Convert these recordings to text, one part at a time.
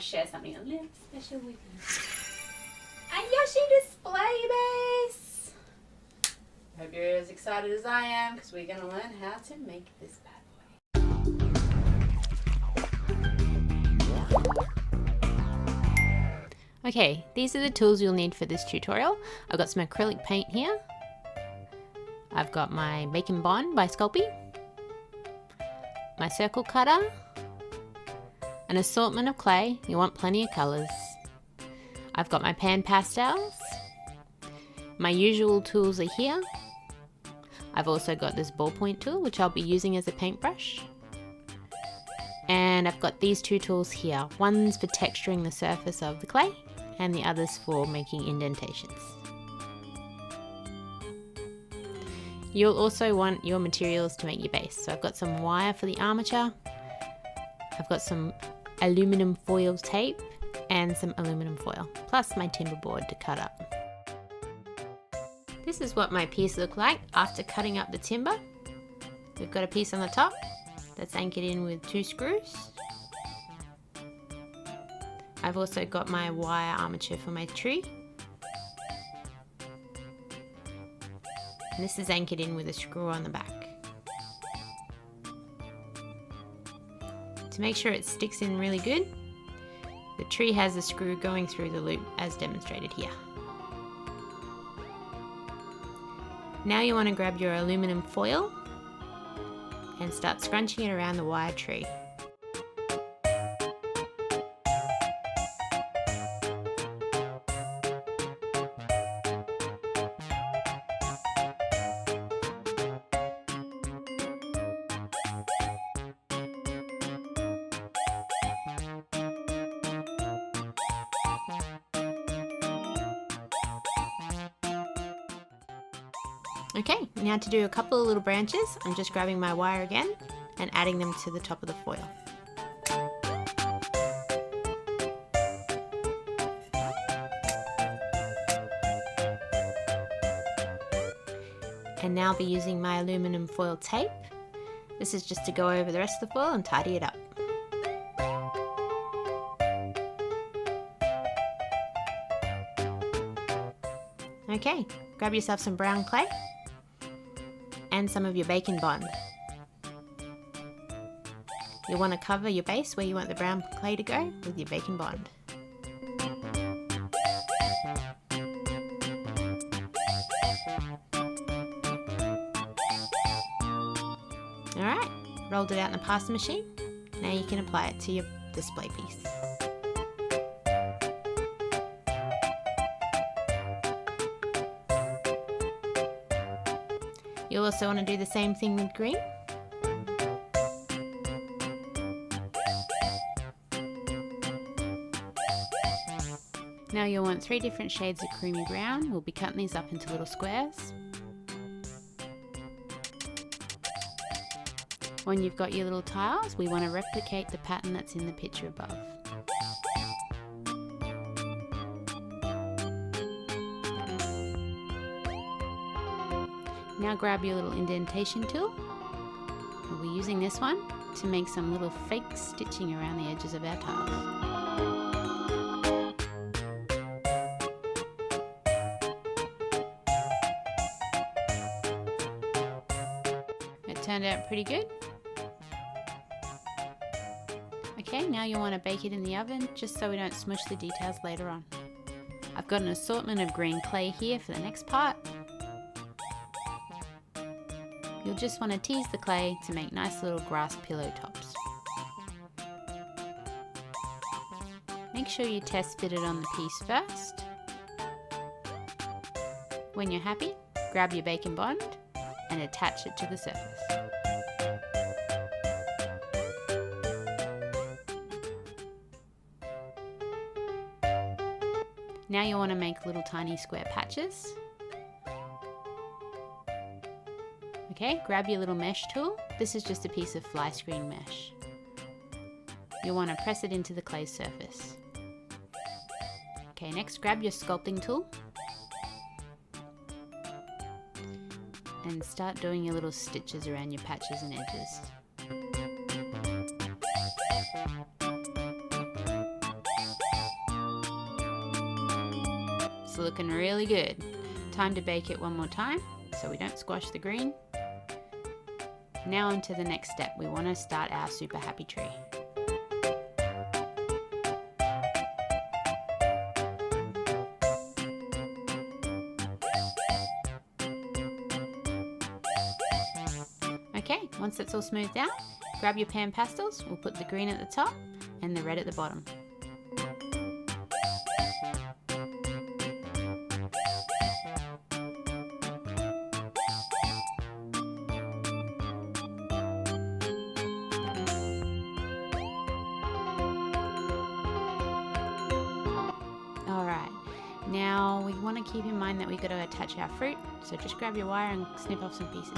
share something a little special with you. A Yoshi display base! Hope you're as excited as I am because we're going to learn how to make this bad boy. Okay, these are the tools you'll need for this tutorial. I've got some acrylic paint here. I've got my Bacon Bond by Sculpey, my circle cutter, an assortment of clay. You want plenty of colours. I've got my pan pastels. My usual tools are here. I've also got this ballpoint tool, which I'll be using as a paintbrush. And I've got these two tools here. One's for texturing the surface of the clay, and the other's for making indentations. You'll also want your materials to make your base. So I've got some wire for the armature. I've got some aluminum foil tape and some aluminum foil, plus my timber board to cut up. This is what my piece looks like after cutting up the timber. We've got a piece on the top that's anchored in with 2 screws. I've also got my wire armature for my tree. And this is anchored in with a screw on the back. To make sure it sticks in really good, the tree has a screw going through the loop as demonstrated here. Now you want to grab your aluminum foil and start scrunching it around the wire tree. Okay, now to do a couple of little branches, I'm just grabbing my wire again and adding them to the top of the foil. And now I'll be using my aluminum foil tape. This is just to go over the rest of the foil and tidy it up. Okay, grab yourself some brown clay and some of your Bacon Bond. You'll want to cover your base where you want the brown clay to go with your Bacon Bond. Alright, rolled it out in the pasta machine. Now you can apply it to your display piece. You'll also want to do the same thing with green. Now you'll want 3 different shades of creamy brown. We'll be cutting these up into little squares. When you've got your little tiles, we want to replicate the pattern that's in the picture above. Now grab your little indentation tool. We'll be using this one to make some little fake stitching around the edges of our tiles. It turned out pretty good. Okay, now you'll want to bake it in the oven just so we don't smush the details later on. I've got an assortment of green clay here for the next part. You'll just want to tease the clay to make nice little grass pillow tops. Make sure you test fit it on the piece first. When you're happy, grab your Bacon Bond and attach it to the surface. Now you want to make little tiny square patches. Okay, grab your little mesh tool. This is just a piece of fly screen mesh. You'll want to press it into the clay surface. Okay, next grab your sculpting tool and start doing your little stitches around your patches and edges. It's looking really good. Time to bake it one more time so we don't squash the green. Now on to the next step. We want to start our super happy tree. Okay, once that's all smoothed out, grab your pan pastels. We'll put the green at the top and the red at the bottom. Alright, now we want to keep in mind that we've got to attach our fruit, so just grab your wire and snip off some pieces.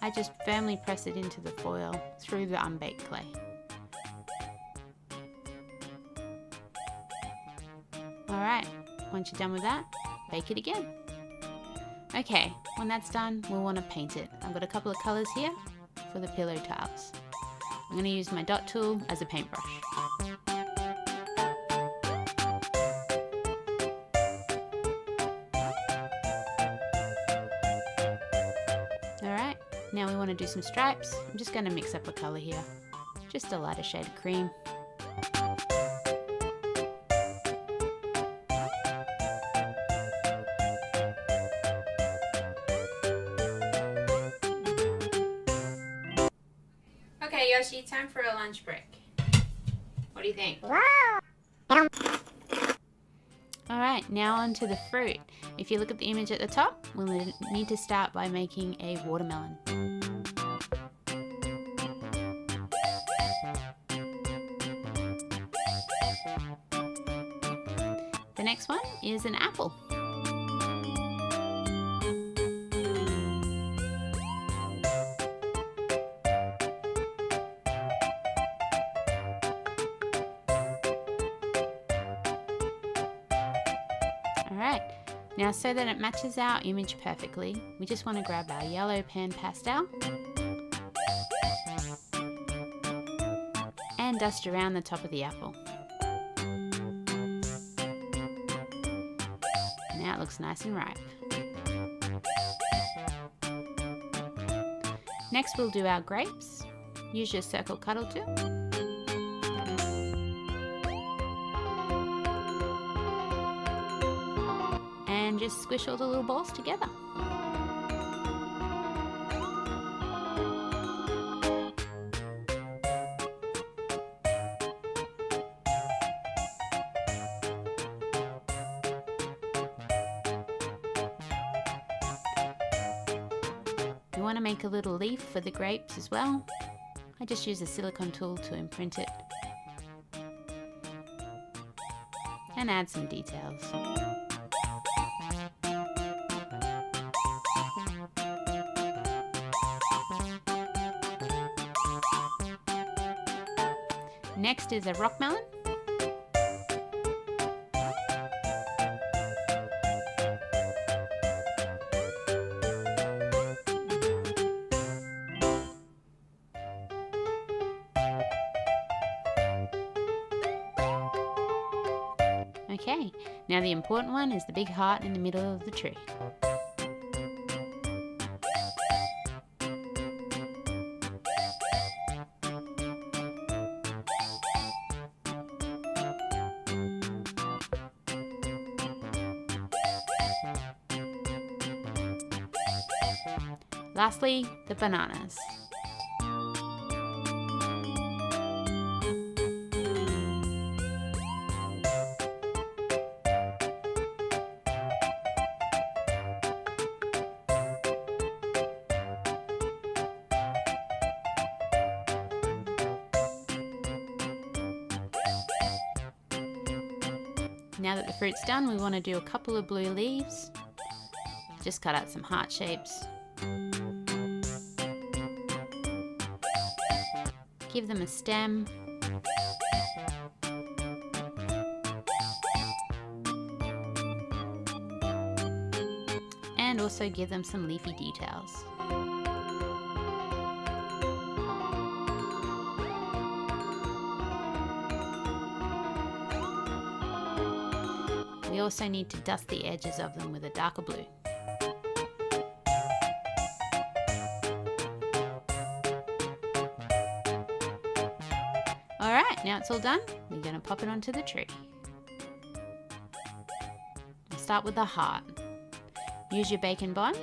I just firmly press it into the foil through the unbaked clay. Alright, once you're done with that, bake it again. Okay, when that's done, we'll want to paint it. I've got a couple of colours here for the pillow tiles. I'm going to use my dot tool as a paintbrush. Alright, now we want to do some stripes. I'm just going to mix up a colour here, just a lighter shade of cream. Okay, Yoshi, time for a lunch break. What do you think? Alright, now onto the fruit. If you look at the image at the top, we'll need to start by making a watermelon. The next one is an apple. Alright, now so that it matches our image perfectly, we just want to grab our yellow pan pastel and dust around the top of the apple. Now it looks nice and ripe. Next we'll do our grapes. Use your circle cutter tool. And just squish all the little balls together. You want to make a little leaf for the grapes as well. I just use a silicone tool to imprint it and add some details. Next is a rock melon. Okay, now the important one is the big heart in the middle of the tree. Lastly, the bananas. Now that the fruit's done, we want to do a couple of blue leaves. Just cut out some heart shapes. Give them a stem. And also give them some leafy details. We also need to dust the edges of them with a darker blue. Alright, now it's all done, we're going to pop it onto the tree. We'll start with the heart. Use your bacon bond.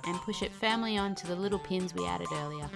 And push it firmly onto the little pins we added earlier.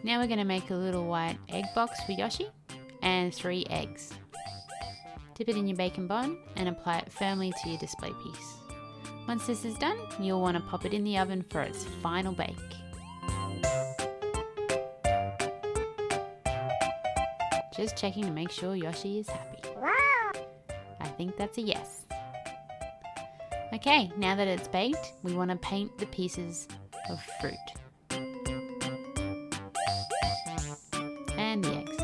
Now we're going to make a little white egg box for Yoshi and 3 eggs. Dip it in your bacon bond and apply it firmly to your display piece. Once this is done, you'll want to pop it in the oven for its final bake. Just checking to make sure Yoshi is happy. I think that's a yes. Okay, now that it's baked, we want to paint the pieces of fruit. And the eggs.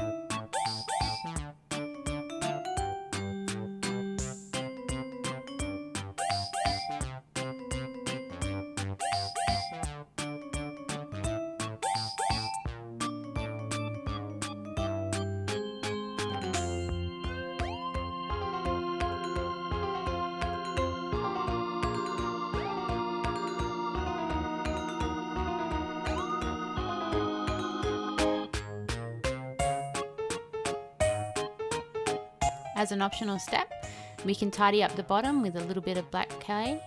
As an optional step, we can tidy up the bottom with a little bit of black clay.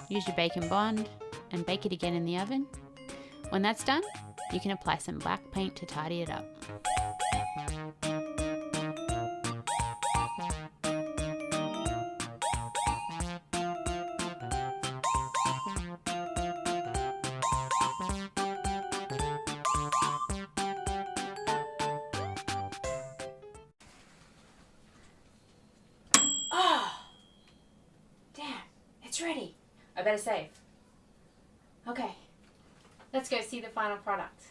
Use your bacon bond and bake it again in the oven. When that's done, you can apply some black paint to tidy it up. It's ready. I better save. Okay, let's go see the final product.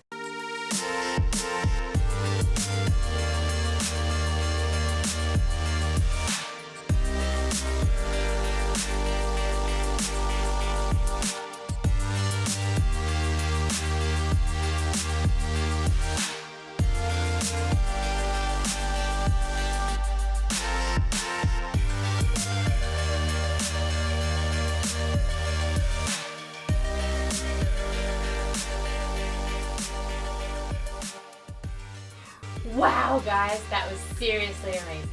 Wow guys, that was seriously amazing.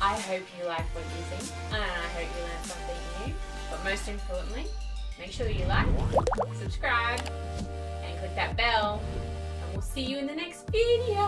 I hope you liked what you see, and I hope you learned something new. But most importantly, make sure you like, subscribe, and click that bell. And we'll see you in the next video.